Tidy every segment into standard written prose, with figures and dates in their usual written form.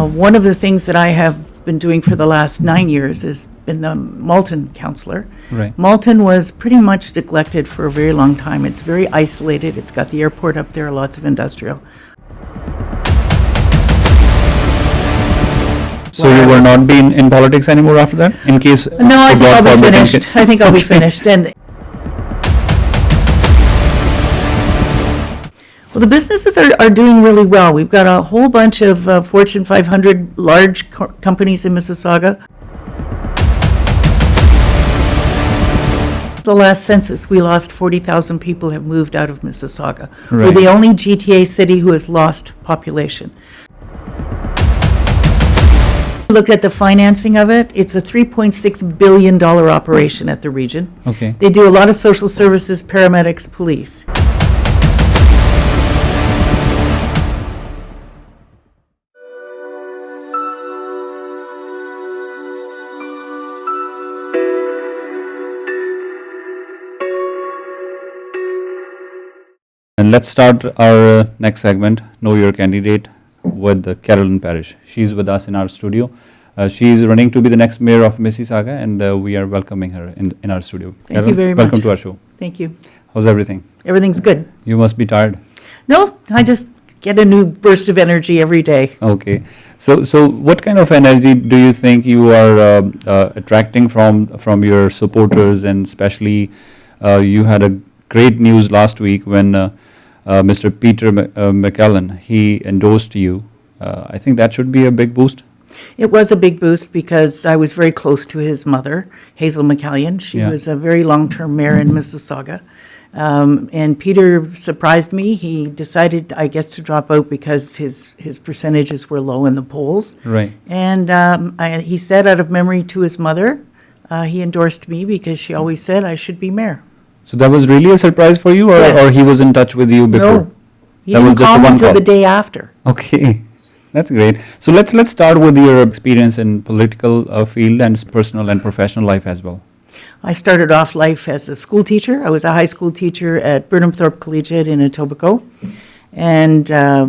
One of the things that I have been doing for the last 9 years has been the Malton councillor. Right. Malton was pretty much neglected for a very long time. It's very isolated. It's got the airport up there, lots of industrial. So you will not be in politics anymore after that? In case... No, I think I'll be finished. I think I'll be finished. And well, the businesses are doing really well. We've got a whole bunch of Fortune 500 large companies in Mississauga. The last census, we lost 40,000 people have moved out of Mississauga. Right. We're the only GTA city who has lost population. Looked at the financing of it. It's a $3.6 billion operation at the region. Okay. They do a lot of social services, paramedics, police. And let's start our next segment, Know Your Candidate, with Carolyn Parrish. She's with us in our studio. She is running to be the next mayor of Mississauga, and we are welcoming her in our studio. Thank you very much. Welcome to our show. Thank you. How's everything? Everything's good. You must be tired. No, I just get a new burst of energy every day. Okay. So what kind of energy do you think you are attracting from your supporters, and especially you had a great news last week when Mr. Peter McCallum, he endorsed you. I think that should be a big boost. It was a big boost because I was very close to his mother, 𝐏𝐫𝐶𝐬𝐭. She Yeah. was a very long-term mayor in Mississauga. And Peter surprised me. He decided, I guess, to drop out because his percentages were low in the polls. Right. And he said out of memory to his mother, he endorsed me because she always said I should be mayor. So that was really a surprise for you, or he was in touch with you before? No, he That was didn't just call a me one until call. the day after. Okay, that's great. So let's start with your experience in political field and personal and professional life as well. I started off life as a school teacher. I was a high school teacher at 𝐵𝐵𝐵𝐶𝐽𝐽𝐿𝐴 in 𝐒𝐴TOBACO. And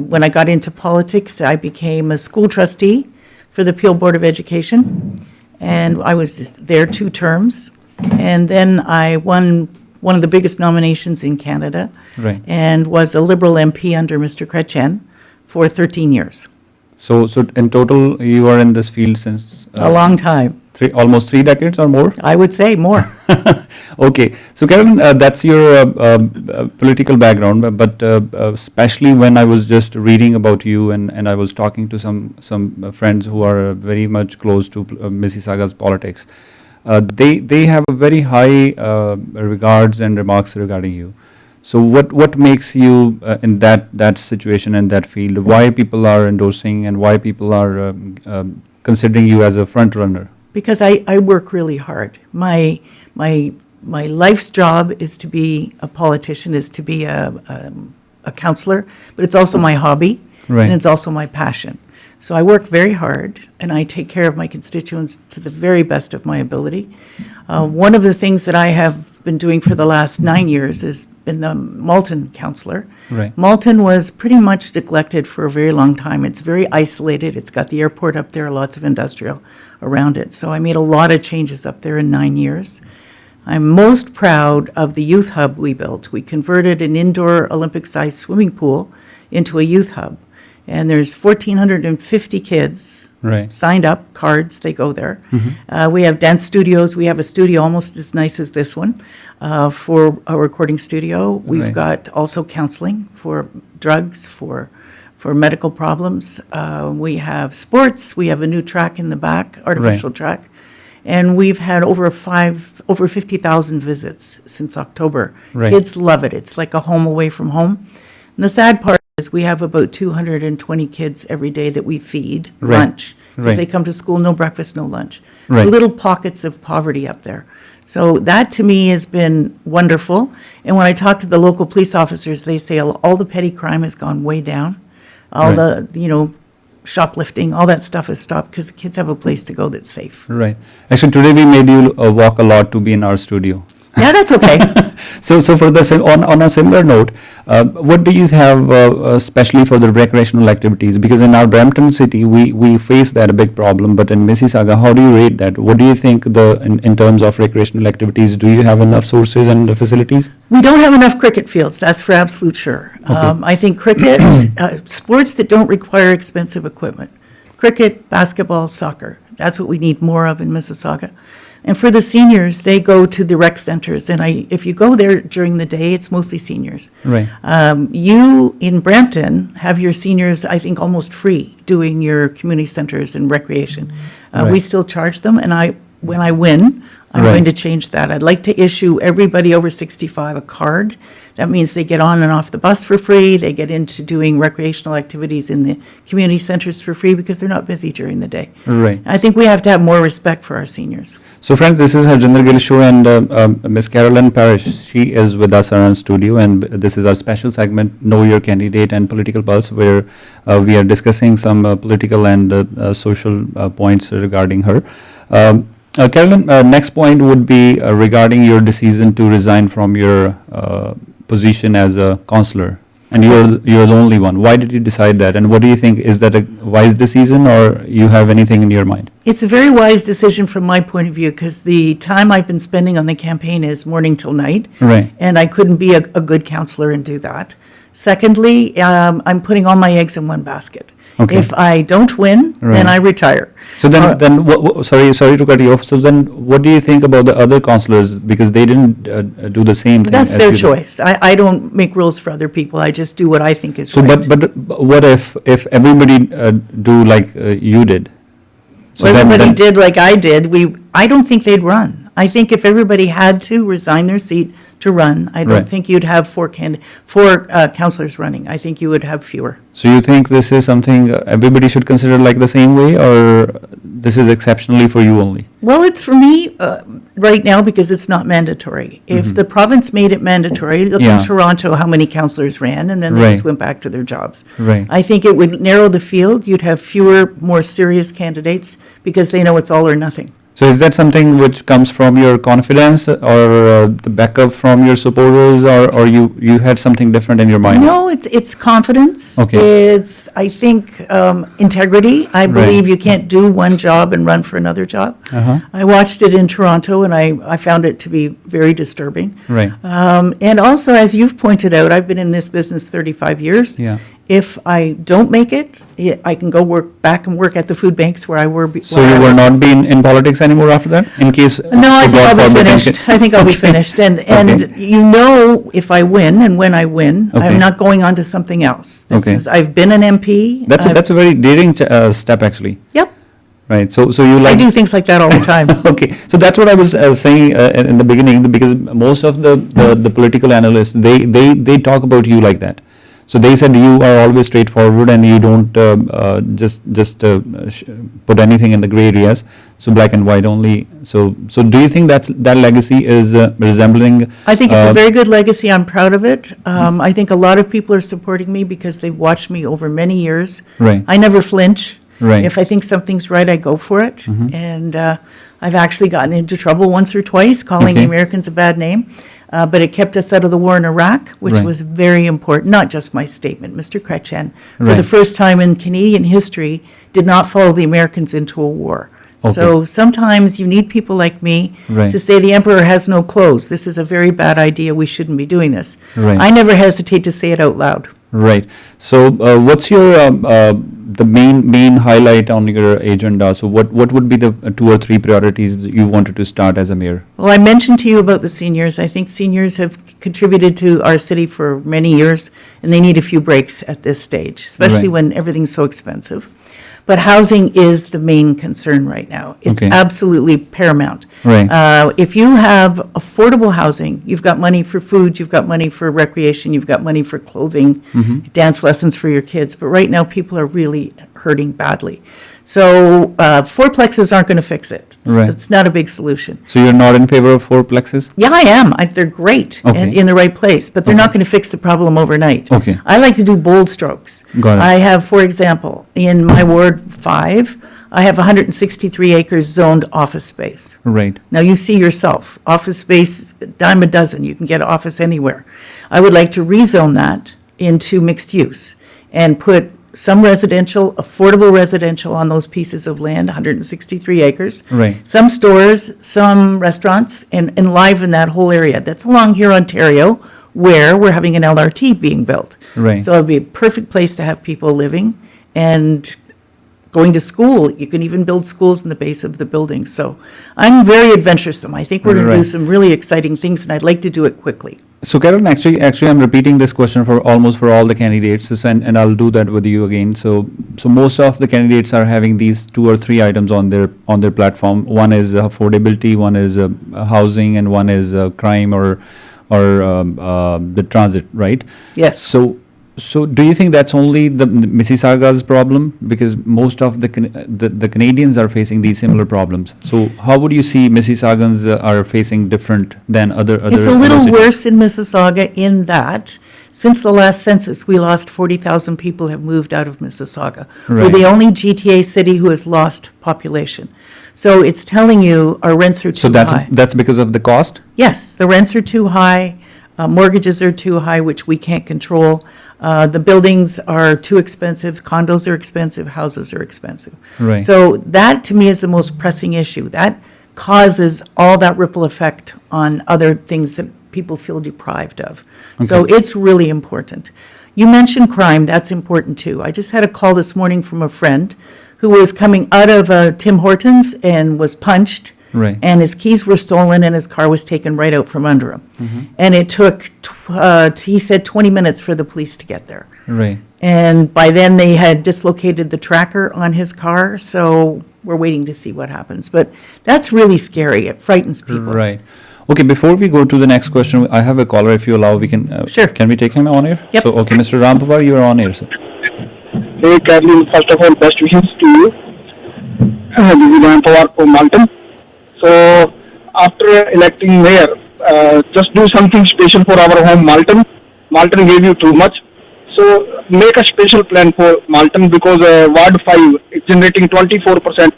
when I got into politics, I became a school trustee for the Peel Board of Education. And I was there 2 terms. And then I won one of the biggest nominations in Canada, Right. and was a Liberal MP under Mr. 𝐒𝐿𝐴 for 13 years. So in total, you are in this field since A long time. almost 3 decades or more? I would say more. Okay, so Carolyn, that's your political background, but especially when I was just reading about you and I was talking to some friends who are very much close to Mississauga's politics, they have a very high regards and remarks regarding you. So what makes you in that situation and that field? Why people are endorsing and why people are considering you as a front runner? Because I work really hard. My life's job is to be a politician, is to be a counselor, but it's also my hobby, Right. and it's also my passion. So I work very hard, and I take care of my constituents to the very best of my ability. One of the things that I have been doing for the last 9 years has been the Malton councillor. Right. Malton was pretty much neglected for a very long time. It's very isolated. It's got the airport up there, lots of industrial around it. So I made a lot of changes up there in 9 years. I'm most proud of the youth hub we built. We converted an indoor Olympic-sized swimming pool into a youth hub. And there's 1,450 kids Right. signed up, cards, they go there. We have dance studios. We have a studio almost as nice as this one for a recording studio. We've Right. got also counseling for drugs, for medical problems. We have sports. We have a new track in the back, artificial track. And we've had over 50,000 visits since October. Right. Kids love it. It's like a home away from home. And the sad part is we have about 220 kids every day that we feed Right. lunch. Because Right. they come to school, no breakfast, no lunch. Right. So little pockets of poverty up there. So that to me has been wonderful. And when I talk to the local police officers, they say all the petty crime has gone way down. All Right. the, shoplifting, all that stuff has stopped because the kids have a place to go that's safe. Right. Actually, today we made you walk a lot to be in our studio. Yeah, that's okay. So for on a similar note, what do you have especially for the recreational activities? Because in our Brampton city, we face that a big problem. But in Mississauga, how do you rate that? What do you think in terms of recreational activities? Do you have enough sources and facilities? We don't have enough cricket fields, that's for absolute sure. I think cricket, sports that don't require expensive equipment, cricket, basketball, soccer, that's what we need more of in Mississauga. And for the seniors, they go to the rec centers, and if you go there during the day, it's mostly seniors. Right. You, in Brampton, have your seniors, I think, almost free doing your community centers and recreation. Right. We still charge them, and when I win, I'm Right. going to change that. I'd like to issue everybody over 65 a card. That means they get on and off the bus for free. They get into doing recreational activities in the community centers for free because they're not busy during the day. Right. I think we have to have more respect for our seniors. So friends, this is Harjinder Gill show, and Miss Carolyn Parrish, she is with us around studio, and this is our special segment, Know Your Candidate and Political Pulse, where we are discussing some political and social points regarding her. Carolyn, next point would be regarding your decision to resign from your position as a councillor, and you're the only one. Why did you decide that, and what do you think? Is that a wise decision, or you have anything in your mind? It's a very wise decision from my point of view because the time I've been spending on the campaign is morning till night. Right. And I couldn't be a good councillor and do that. Secondly, I'm putting all my eggs in one basket. Okay. If I don't win, then I retire. So sorry to cut you off. So then, what do you think about the other councillors, because they didn't do the same thing? That's as their you did? choice. I don't make rules for other people. I just do what I think is So, right. but what if everybody do like you did? So Well, everybody then, did like I did. I don't think they'd run. I think if everybody had to resign their seat to run, I don't Right. think you'd have four councillors running. I think you would have fewer. So you think this is something everybody should consider like the same way, or this is exceptionally for you only? Well, it's for me right now because it's not mandatory. If the province made it mandatory, look Yeah. in Toronto how many councillors ran, and then they Right. just went back to their jobs. Right. I think it would narrow the field. You'd have fewer, more serious candidates because they know it's all or nothing. So is that something which comes from your confidence, or the backup from your supporters, or you had something different in your mind? No, it's confidence. Okay. It's, I think, integrity. I believe you can't do one job and run for another job. Uh-huh. I watched it in Toronto, and I found it to be very disturbing. Right. And also, as you've pointed out, I've been in this business 35 years. Yeah. If I don't make it, I can go back and work at the food banks where I were. So you will not be in politics anymore after that, in case? No, I think I'll be finished. I think I'll be Okay. finished. And you know, if I win and when I win, Okay. I'm not going on to something else. Okay. I've been an MP. That's a very daring step, actually. Yep. Right. So you like. I do things like that all the time. Okay, so that's what I was saying in the beginning, because most of the political analysts, they talk about you like that. So they said you are always straightforward and you don't just put anything in the gray areas. So black and white only. So do you think that legacy is resembling? I think it's a very good legacy. I'm proud of it. I think a lot of people are supporting me because they've watched me over many years. Right. I never flinch. Right. If I think something's right, I go for it. And I've actually gotten into trouble once or twice calling the Okay. Americans a bad name. But it kept us out of the war in Iraq, which Right. was very important. Not just my statement. Mr. 𝐒𝐞𝐬𝐿, for Right. the first time in Canadian history, did not follow the Americans into a war. Okay. So sometimes you need people like me Right. to say the emperor has no clothes. This is a very bad idea. We shouldn't be doing this. Right. I never hesitate to say it out loud. Right. So what's your the main highlight on your agenda? So what would be the 2 or 3 priorities that you wanted to start as a mayor? Well, I mentioned to you about the seniors. I think seniors have contributed to our city for many years, and they need a few breaks at this stage, especially Right. when everything's so expensive. But housing is the main concern right now. It's Okay. absolutely paramount. Right. If you have affordable housing, you've got money for food, you've got money for recreation, you've got money for clothing, dance lessons for your kids. But right now, people are really hurting badly. So fourplexes aren't going to fix it. Right. It's not a big solution. So you're not in favor of fourplexes? Yeah, I am. They're great Okay. and in the right place, but they're not going to fix the problem overnight. Okay. I like to do bold strokes. Got it. I have, for example, in my Ward 5, I have 163 acres zoned office space. Right. Now, you see yourself, office space, dime a dozen, you can get an office anywhere. I would like to rezone that into mixed use and put some residential, affordable residential on those pieces of land, 163 acres. Right. Some stores, some restaurants, and enliven that whole area. That's along here, Ontario, where we're having an LRT being built. Right. So it'll be a perfect place to have people living and going to school. You can even build schools in the base of the building. So I'm very adventuresome. I think we're going to do Right. some really exciting things, and I'd like to do it quickly. So Carolyn, actually, I'm repeating this question for almost for all the candidates, and I'll do that with you again. So most of the candidates are having these 2 or 3 items on their platform. One is affordability, one is housing, and one is crime or the transit, right? Yes. So do you think that's only the Mississauga's problem? Because most of the Canadians are facing these similar problems. So how would you see Mississaugans are facing different than other It's a other little cities? worse in Mississauga in that, since the last census, we lost 40,000 people have moved out of Mississauga. We're Right. the only GTA city who has lost population. So it's telling you our rents are So too high. that's because of the cost? Yes, the rents are too high, mortgages are too high, which we can't control. The buildings are too expensive, condos are expensive, houses are expensive. Right. So that, to me, is the most pressing issue. That causes all that ripple effect on other things that people feel deprived of. So it's really important. You mentioned crime, that's important too. I just had a call this morning from a friend who was coming out of Tim Hortons and was punched. Right. And his keys were stolen and his car was taken right out from under him. And it took, he said, 20 minutes for the police to get there. Right. And by then, they had dislocated the tracker on his car, so we're waiting to see what happens. But that's really scary. It frightens people. Right. Okay, before we go to the next question, I have a caller. If you allow, we can. Sure. Can we take him on air? Yep. So, okay, Mr. Rampawar, you are on air, sir. Hey, Carolyn, first of all, best wishes to you. This is Rampawar from Malton. So, after electing mayor, just do something special for our home, Malton. Malton gave you too much. So, make a special plan for Malton because Ward 5 is generating 24%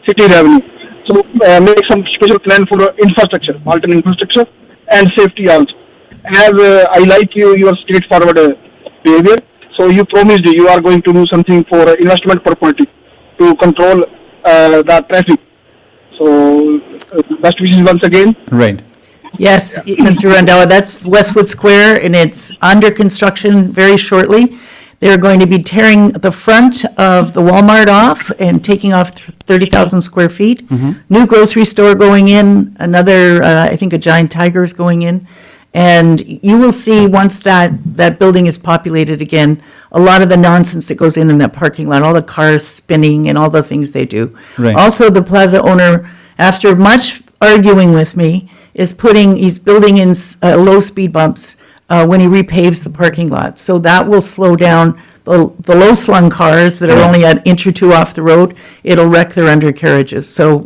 city revenue. So, make some special plan for infrastructure, Malton infrastructure, and safety also. As I like your straightforward behavior. So, you promised you are going to do something for investment property to control the traffic. So, best wishes once again. Right. Yes, Mr. Randella, that's Westwood Square, and it's under construction very shortly. They're going to be tearing the front of the Walmart off and taking off 30,000 square feet. New grocery store going in, another, I think a giant tiger is going in. And you will see, once that building is populated again, a lot of the nonsense that goes in that parking lot, all the cars spinning and all the things they do. Right. Also, the plaza owner, after much arguing with me, he's building in low speed bumps when he repaves the parking lot. So that will slow down the low slung cars that are only an inch or two off the road. It'll wreck their undercarriages. So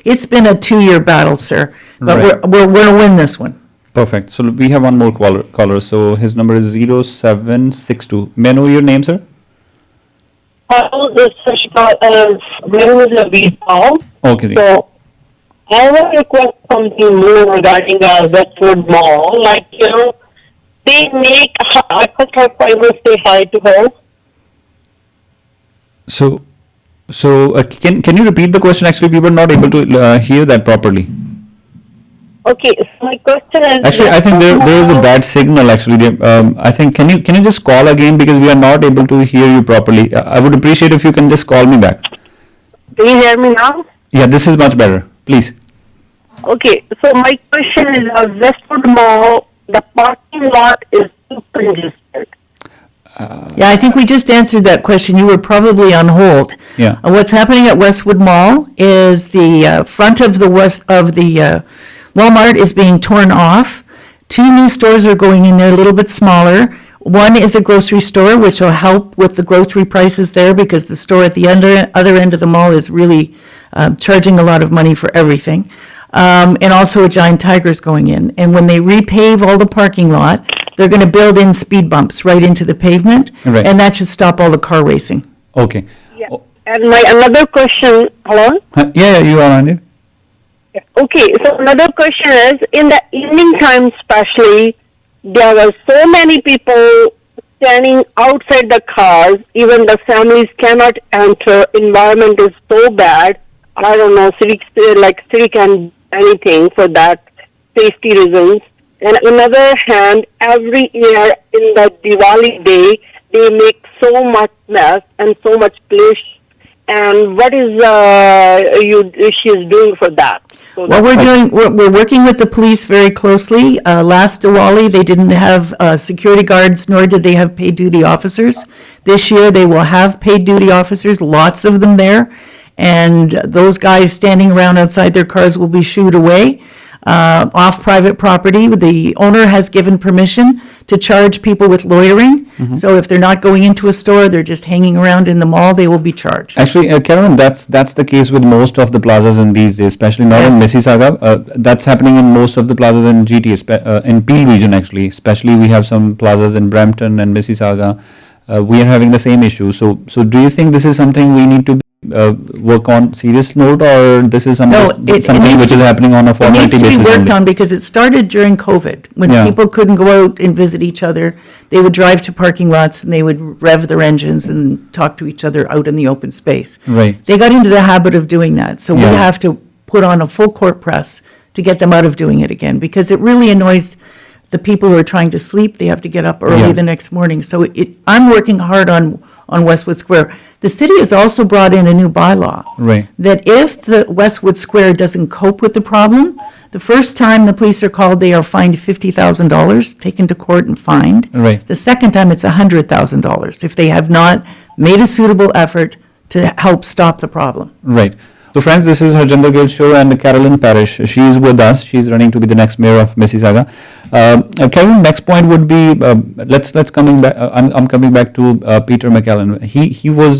it's been a 2-year battle, sir, but Right. we're going to win this one. Perfect. So we have one more caller. So his number is 0762. May I know your name, sir? Hello, this is my name is Naveed Paul. Okay. So, I want to request something more regarding Westwood Mall. Like, they make, I put her primer say hi to her. So can you repeat the question? Actually, we were not able to hear that properly. Okay, so my question is... Actually, I think there is a bad signal. Actually, I think can you just call again because we are not able to hear you properly. I would appreciate if you can just call me back. Can you hear me now? Yeah, this is much better. Please. Okay, so my question is, Westwood Mall, the parking lot is too congested. Yeah, I think we just answered that question. You were probably on hold. Yeah. What's happening at Westwood Mall is the front of the Walmart is being torn off. 2 new stores are going in there, a little bit smaller. One is a grocery store, which will help with the grocery prices there because the store at the other end of the mall is really charging a lot of money for everything. And also a giant tiger's going in. And when they repave all the parking lot, they're going to build in speed bumps right into the pavement. Right. And that should stop all the car racing. Okay. Yeah. And my another question, hello? Yeah, you are on it. Okay, so another question is, in the evening time especially, there were so many people standing outside the cars, even the families cannot enter, environment is so bad. I don't know, city can do anything for that, safety reasons. And on the other hand, every year in the Diwali day, they make so much mess and so much pollution. And what is she is doing for that? So Well, we're working with the police very closely. Last Diwali, they didn't have security guards, nor did they have paid duty officers. This year, they will have paid duty officers, lots of them there. And those guys standing around outside their cars will be shooed away off private property. The owner has given permission to charge people with loitering. So if they're not going into a store, they're just hanging around in the mall, they will be charged. Actually, Carolyn, that's the case with most of the plazas in these days, especially not in Mississauga. That's happening in most of the plazas in GTA, in Peel region actually. Especially we have some plazas in Brampton and Mississauga. We are having the same issue. So do you think this is something we need to work on serious note, or this is something which is happening on a formality basis? It needs to be worked only? on because it started during COVID, when people couldn't go out and visit each other. They would drive to parking lots and they would rev their engines and talk to each other out in the open space. Right. They got into the habit of doing that. So we have to put on a full court press to get them out of doing it again, because it really annoys the people who are trying to sleep. They have to get up early the next morning. So I'm working hard on Westwood Square. The city has also brought in a new bylaw. Right. That if the Westwood Square doesn't cope with the problem, the first time the police are called, they are fined $50,000, taken to court and fined. Right. The second time, it's $100,000 if they have not made a suitable effort to help stop the problem. Right. So friends, this is Harjinder Gill show and Carolyn Parrish. She is with us. She's running to be the next mayor of Mississauga. Carolyn, next point would be let's coming back. I'm coming back to Peter McCallum. He was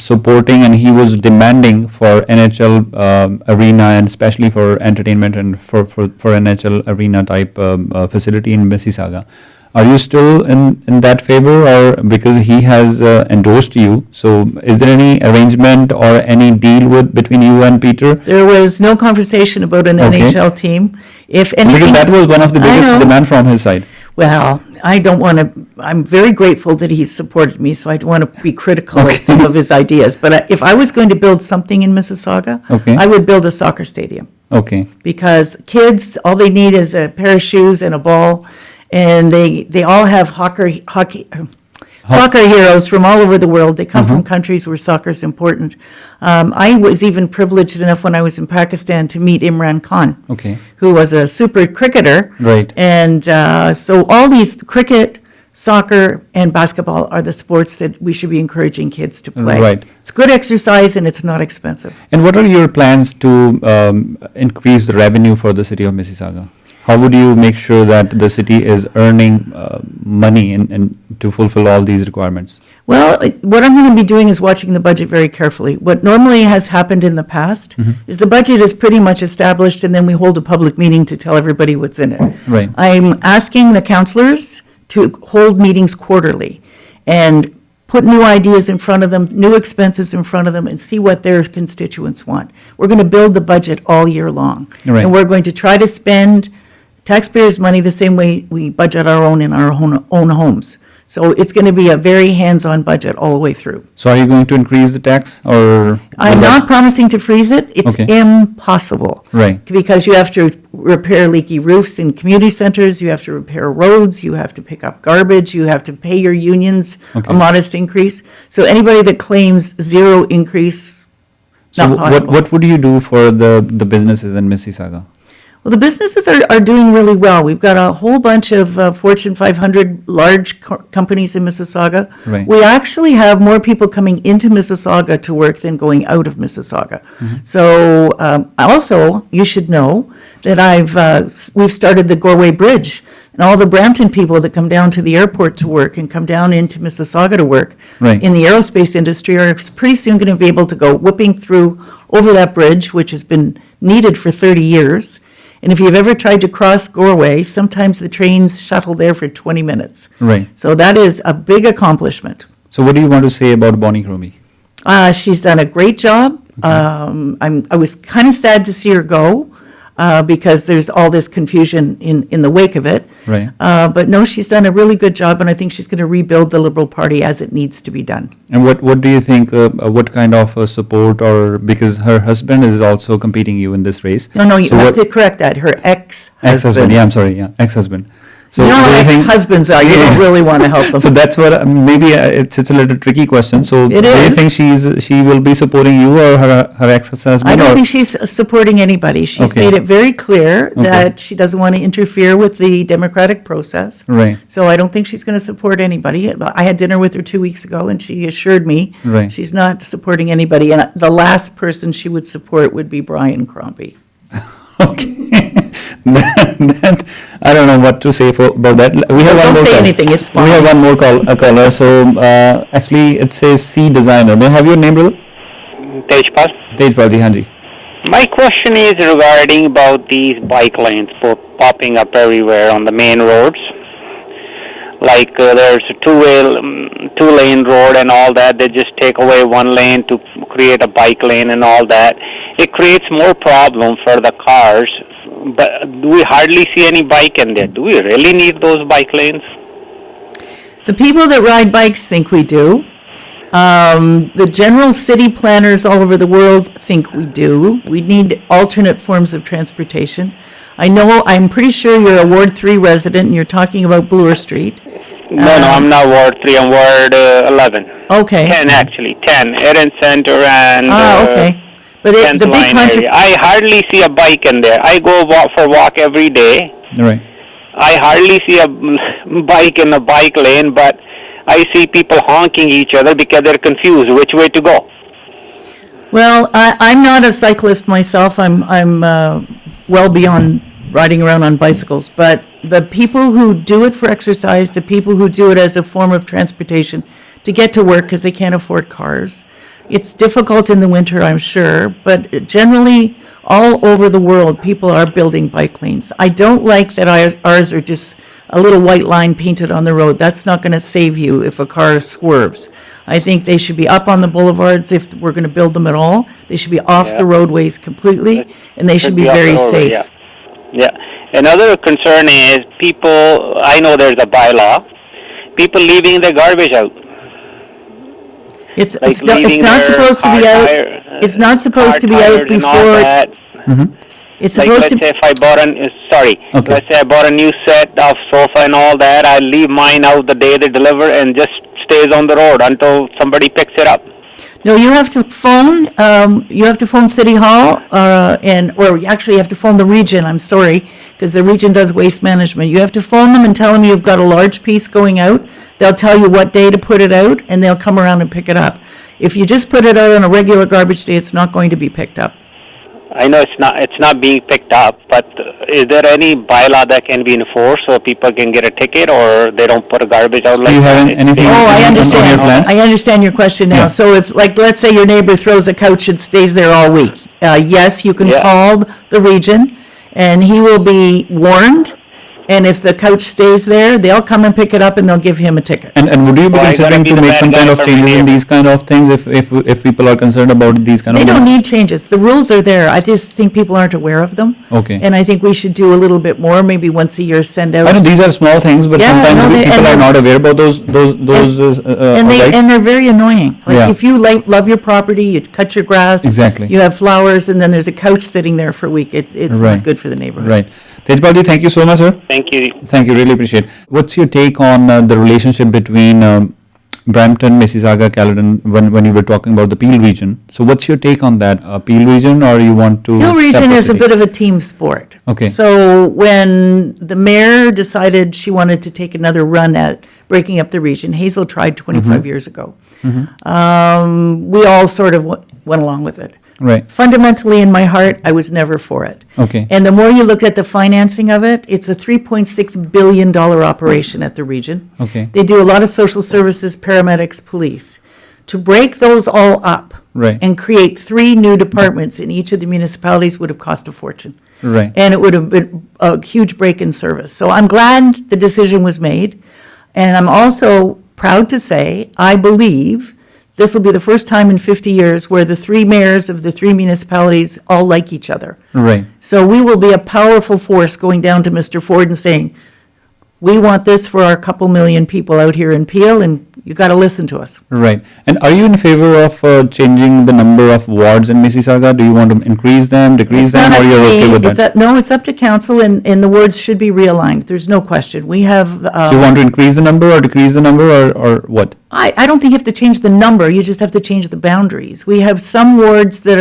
supporting and he was demanding for NHL arena, and especially for entertainment and for NHL arena type facility in Mississauga. Are you still in that favor, or because he has endorsed you? So is there any arrangement or any deal between you and Peter? There was no conversation about an NHL team. If anything, because that was one of the biggest demand from his side. Well, I don't want to, I'm very grateful that he supported me, so I don't want to be critical of some of his ideas. But if I was going to build something in Mississauga, I would build a soccer stadium. Okay. Because kids, all they need is a pair of shoes and a ball, and they all have soccer heroes from all over the world. They come from countries where soccer is important. I was even privileged enough when I was in Pakistan to meet 𝐒𝐿 Khan, who was a super cricketer. Right. And so all these cricket, soccer, and basketball are the sports that we should be encouraging kids to play. Right. It's good exercise and it's not expensive. And what are your plans to increase the revenue for the city of Mississauga? How would you make sure that the city is earning money and to fulfill all these requirements? Well, what I'm going to be doing is watching the budget very carefully. What normally has happened in the past is the budget is pretty much established, and then we hold a public meeting to tell everybody what's in it. Right. I'm asking the councillors to hold meetings quarterly and put new ideas in front of them, new expenses in front of them, and see what their constituents want. We're going to build the budget all year long. Right. And we're going to try to spend taxpayers' money the same way we budget our own in our own homes. So it's going to be a very hands-on budget all the way through. So are you going to increase the tax, or? I'm not promising to freeze it. It's impossible. Right. Because you have to repair leaky roofs in community centers, you have to repair roads, you have to pick up garbage, you have to pay your unions a modest increase. So anybody that claims zero increase, not possible. What would you do for the businesses in Mississauga? Well, the businesses are doing really well. We've got a whole bunch of Fortune 500 large companies in Mississauga. Right. We actually have more people coming into Mississauga to work than going out of Mississauga. So also, you should know that we've started the 𝐒𝐿𝐴 Bridge. And all the Brampton people that come down to the airport to work and come down into Mississauga to work in the aerospace industry are pretty soon going to be able to go whipping through over that bridge, which has been needed for 30 years. And if you've ever tried to cross 𝐒𝐿𝐴, sometimes the trains shuttle there for 20 minutes. Right. So that is a big accomplishment. So what do you want to say about 𝐒𝐿𝐴? She's done a great job. I was kind of sad to see her go because there's all this confusion in the wake of it. Right. But no, she's done a really good job, and I think she's going to rebuild the Liberal Party as it needs to be done. And what do you think, what kind of support, or because her husband is also competing you in this race? No, you So have what- to correct that. Her ex-husband. Ex-husband, yeah, I'm sorry, yeah, ex-husband. So You know do how you think- ex-husbands are. You don't really want to help them. So that's what maybe it's a little tricky question. So It do you is. think she will be supporting you or her ex-husband? I don't or- think she's supporting anybody. She's Okay. made it very clear Okay. that she doesn't want to interfere with the democratic process. Right. So I don't think she's going to support anybody. I had dinner with her 2 weeks ago, and she assured me Right. she's not supporting anybody. And the last person she would support would be Brian Crombie. Okay. Then I don't know what to say about that. We have Don't one more say call. anything, it's We have fine. one more caller. So actually it says C designer. May I have your name, brother? Tejpal. Tejpal ji, हाँ जी. My question is regarding about these bike lanes popping up everywhere on the main roads. Like there's a two-lane road and all that. They just take away one lane to create a bike lane and all that. It creates more problem for the cars. But do we hardly see any bike in there? Do we really need those bike lanes? The people that ride bikes think we do. The general city planners all over the world think we do. We need alternate forms of transportation. I'm pretty sure you're a Ward 3 resident and you're talking about Bloor Street. No, I'm not Ward 3. I'm Ward 11. Okay. 10 actually. 10. Erin Center and... Okay. But 10th the big line area. I hardly see a bike in there. I go walk every day. Right. I hardly see a bike in a bike lane, but I see people honking each other because they're confused which way to go. Well, I'm not a cyclist myself. I'm well beyond riding around on bicycles. But the people who do it for exercise, the people who do it as a form of transportation to get to work because they can't afford cars, it's difficult in the winter, I'm sure. But generally, all over the world, people are building bike lanes. I don't like that ours are just a little white line painted on the road. That's not going to save you if a car swerves. I think they should be up on the boulevards if we're going to build them at all. They should be off the roadways completely, and they should be off the very roadway, safe. Yeah. Another concern is people, I know there's a bylaw, people leaving their garbage out. It's Like not leaving supposed to their be car out. tire- It's not supposed to be car out tires and all before. that. It's Like, supposed let's to. say if I bought Okay. let's say I bought a new set of sofa and all that, I leave mine out the day they deliver and just stays on the road until somebody picks it up. No, you have to phone. You have to phone City Hall, or actually you have to phone the region. I'm sorry, because the region does waste management. You have to phone them and tell them you've got a large piece going out. They'll tell you what day to put it out, and they'll come around and pick it up. If you just put it out on a regular garbage day, it's not going to be picked up. I know it's not being picked up, but is there any bylaw that can be enforced so people can get a ticket or they don't put a garbage out like you have that? anything- Oh, I on your understand. plans? I understand your question now. Yeah. So if, like, let's say your neighbor throws a couch and stays there all week, yes, you can Yeah. call the region, and he will be warned. And if the couch stays there, they'll come and pick it up and they'll give him a ticket. And would you be So I gotta considering be to the make bad some guy kind of for my changes in neighbor. these kind of things if people are concerned about these kind They of? don't need changes. The rules are there. I just think people aren't aware of them. Okay. And I think we should do a little bit more, maybe once a year send out. I know these are small things, but Yeah, sometimes no, people and are they're- not aware about those rights. And they're very annoying. Like, Yeah. if you love your property, you cut your grass. Exactly. You have flowers, and then there's a couch sitting there for a week. It's Right. not good for the neighborhood. Right. Tejpal ji, thank you so much, sir. Thank you. Thank you, really appreciate. What's your take on the relationship between Brampton, Mississauga, Caledon, when you were talking about the Peel region? So what's your take on that? Peel region, or you want to? Hill region is a separate bit of a team sport. Okay. So when the mayor decided she wanted to take another run at breaking up the region, Hazel tried 25 years ago. We all sort of went along with it. Right. Fundamentally, in my heart, I was never for it. Okay. And the more you look at the financing of it, it's a $3.6 billion operation at the region. Okay. They do a lot of social services, paramedics, police. To break those all up Right. and create 3 new departments in each of the municipalities would have cost a fortune. Right. And it would have been a huge break in service. So I'm glad the decision was made. And I'm also proud to say, I believe This will be the first time in 50 years where the 3 mayors of the 3 municipalities all like each other. Right. So we will be a powerful force going down to Mr. Ford and saying, we want this for our couple million people out here in Peel, and you got to listen to us. Right. And are you in favor of changing the number of wards in Mississauga? Do you want to increase them, decrease them, or you're okay with that? No, it's up to council, and the wards should be realigned. There's no question. We have. So you want to increase the number or decrease the number, or what? I don't think you have to change the number, you just have to change the boundaries. We have some wards that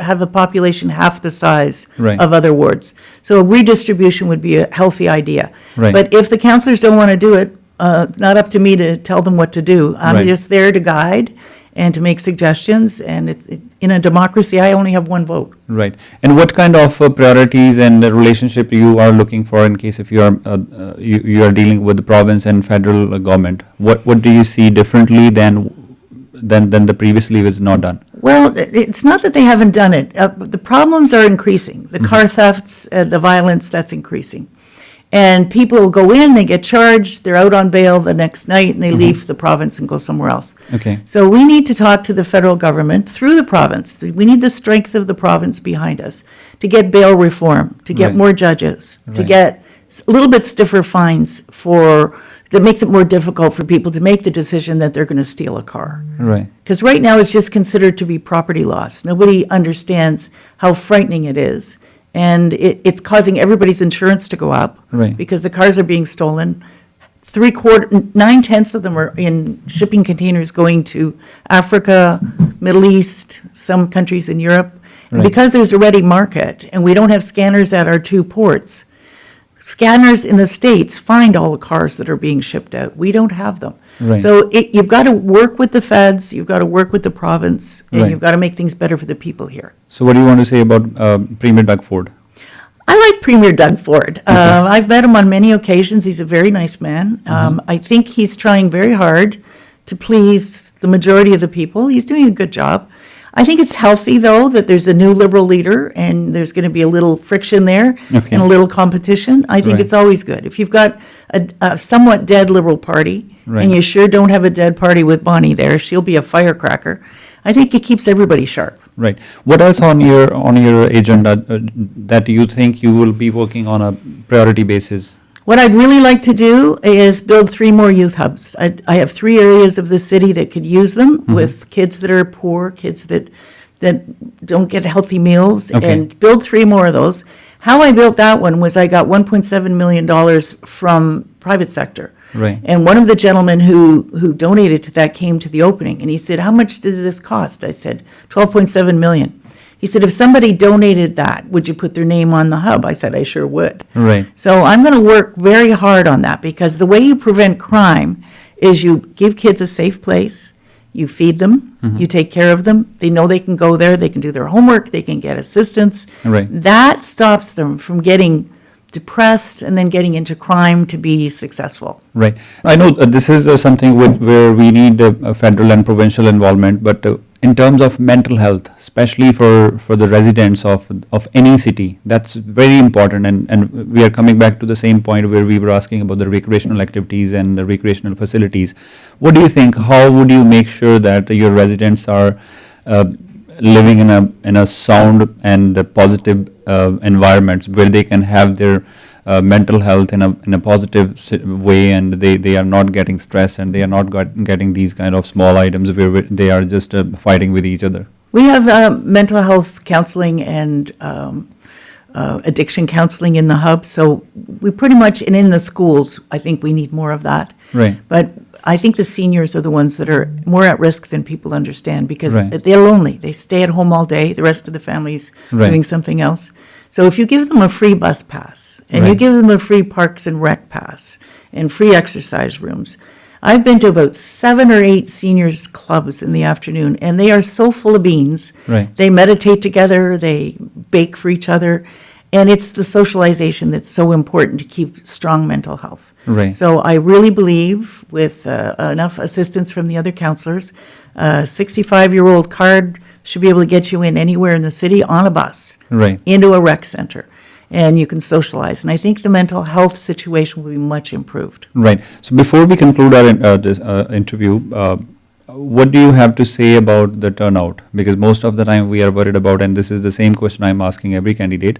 have a population half the size Right. of other wards. So a redistribution would be a healthy idea. Right. But if the councillors don't want to do it, not up to me to tell them what to do. I'm Right. just there to guide and to make suggestions, and in a democracy, I only have one vote. Right. And what kind of priorities and relationship you are looking for in case if you are you are dealing with the province and federal government? What do you see differently than the previously was not done? Well, it's not that they haven't done it. The problems are increasing. The car thefts, the violence, that's increasing. And people go in, they get charged, they're out on bail the next night, and they leave the province and go somewhere else. Okay. So we need to talk to the federal government through the province. We need the strength of the province behind us to get bail reform, to get Right. more judges, to Right. get a little bit stiffer fines that makes it more difficult for people to make the decision that they're going to steal a car. Right. Because right now it's just considered to be property loss. Nobody understands how frightening it is. And it's causing everybody's insurance to go up. Right. Because the cars are being stolen. 9/10 of them are in shipping containers going to Africa, Middle East, some countries in Europe. And Right. because there's a ready market and we don't have scanners at our 2 ports, scanners in the States find all the cars that are being shipped out. We don't have them. Right. So you've got to work with the feds, you've got to work with the province, and Right. you've got to make things better for the people here. So what do you want to say about Premier Doug Ford? I like Premier Doug Ford. I've met him on many occasions. He's a very nice man. I think he's trying very hard to please the majority of the people. He's doing a good job. I think it's healthy, though, that there's a new Liberal leader and there's going to be a little friction there Okay. and a little competition. I think Right. it's always good. If you've got a somewhat dead Liberal Party, Right. and you sure don't have a dead party with Bonnie there, she'll be a firecracker. I think it keeps everybody sharp. Right. What else on your agenda that you think you will be working on a priority basis? What I'd really like to do is build 3 more youth hubs. I have 3 areas of the city that could use them with kids that are poor, kids that don't get healthy meals, Okay. and build 3 more of those. How I built that one was I got $1.7 million from private sector. Right. And one of the gentlemen who donated to that came to the opening, and he said, how much did this cost? I said, $12.7 million. He said, if somebody donated that, would you put their name on the hub? I said, I sure would. Right. So I'm going to work very hard on that, because the way you prevent crime is you give kids a safe place, you feed them, you take care of them, they know they can go there, they can do their homework, they can get assistance. Right. That stops them from getting depressed and then getting into crime to be successful. Right. I know this is something where we need federal and provincial involvement, but in terms of mental health, especially for the residents of any city, that's very important. And we are coming back to the same point where we were asking about the recreational activities and the recreational facilities. What do you think? How would you make sure that your residents are living in a sound and positive environments where they can have their mental health in a positive way, and they are not getting stressed and they are not getting these kind of small items where they are just fighting with each other? We have mental health counseling and addiction counseling in the hub, so we pretty much, and in the schools, I think we need more of that. Right. But I think the seniors are the ones that are more at risk than people understand, because Right. they're lonely. They stay at home all day. The rest of the family's Right. doing something else. So if you give them a free bus pass, and you Right. give them a free parks and rec pass, and free exercise rooms, I've been to about 7 or 8 seniors clubs in the afternoon, and they are so full of beans. Right. They meditate together, they bake for each other, and it's the socialization that's so important to keep strong mental health. Right. So I really believe, with enough assistance from the other counselors, a 65-year-old card should be able to get you in anywhere in the city on a bus. Right. Into a rec center, and you can socialize. And I think the mental health situation will be much improved. Right. So before we conclude our this interview, what do you have to say about the turnout? Because most of the time we are worried about, and this is the same question I'm asking every candidate,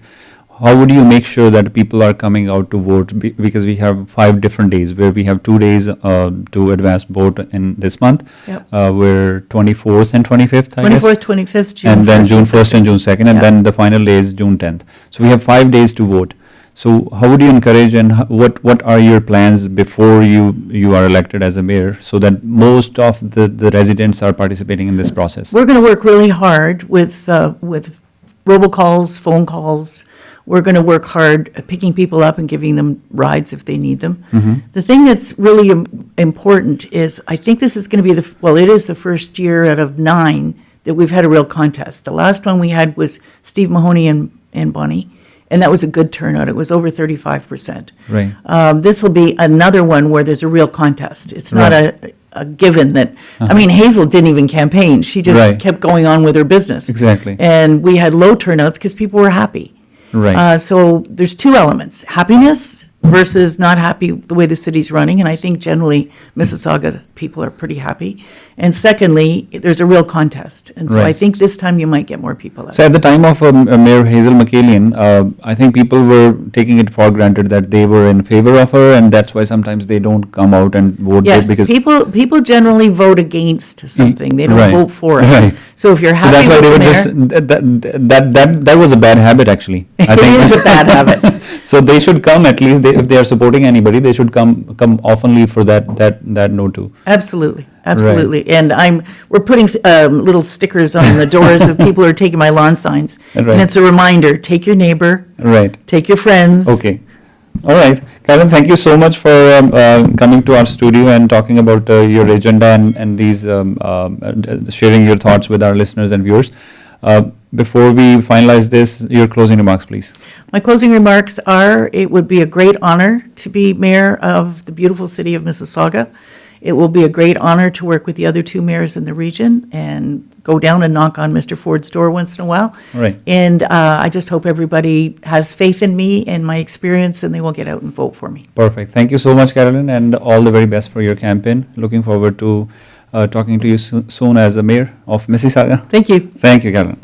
how would you make sure that people are coming out to vote? Because we have 5 different days, where we have 2 days to advance vote in this month. Yep. We're 24th and 25th, I guess. 24th, 25th, June And then 1st June 1st and June 2nd, and Yeah. then the final day is June 10th. So we have 5 days to vote. So how would you encourage, and what are your plans before you are elected as a mayor, so that most of the residents are participating in this process? We're going to work really hard with robocalls, phone calls. We're going to work hard at picking people up and giving them rides if they need them. The thing that's really important is, I think this is going to be it is the first year out of 9 that we've had a real contest. The last one we had was Steve Mahoney and Bonnie, and that was a good turnout. It was over 35%. Right. This will be another one where there's a real contest. It's not Right. a given that, I mean, Hazel didn't even campaign. She just Right. kept going on with her business. Exactly. And we had low turnouts because people were happy. Right. So there's 2 elements: happiness versus not happy the way the city's running. And I think generally Mississauga people are pretty happy. And secondly, there's a real contest. And so I Right. think this time you might get more people out. So at the time of Mayor 𝐒𝐫𝐶𝐭𝐽, I think people were taking it for granted that they were in favor of her, and that's why sometimes they don't come out and vote. Yes, because people generally vote against something. They don't Right. vote for it. Right. So if you're So happy that's why with they the were mayor, just that was a bad habit actually. I it think is a bad habit. So they should come at least. If they are supporting anybody, they should come oftenly for that note too. Absolutely, absolutely. And we're putting little stickers on the doors of people who are taking my lawn signs. Right. And it's a reminder: take your neighbor, Right. take your friends. Okay. All right. Carolyn, thank you so much for coming to our studio and talking about your agenda and these sharing your thoughts with our listeners and viewers. Before we finalize this, your closing remarks, please. My closing remarks are: it would be a great honor to be mayor of the beautiful city of Mississauga. It will be a great honor to work with the other 2 mayors in the region and go down and knock on Mr. Ford's door once in a while. Right. And I just hope everybody has faith in me and my experience, and they will get out and vote for me. Perfect. Thank you so much, Carolyn, and all the very best for your campaign. Looking forward to talking to you soon as the mayor of Mississauga. Thank you. Thank you, Carolyn.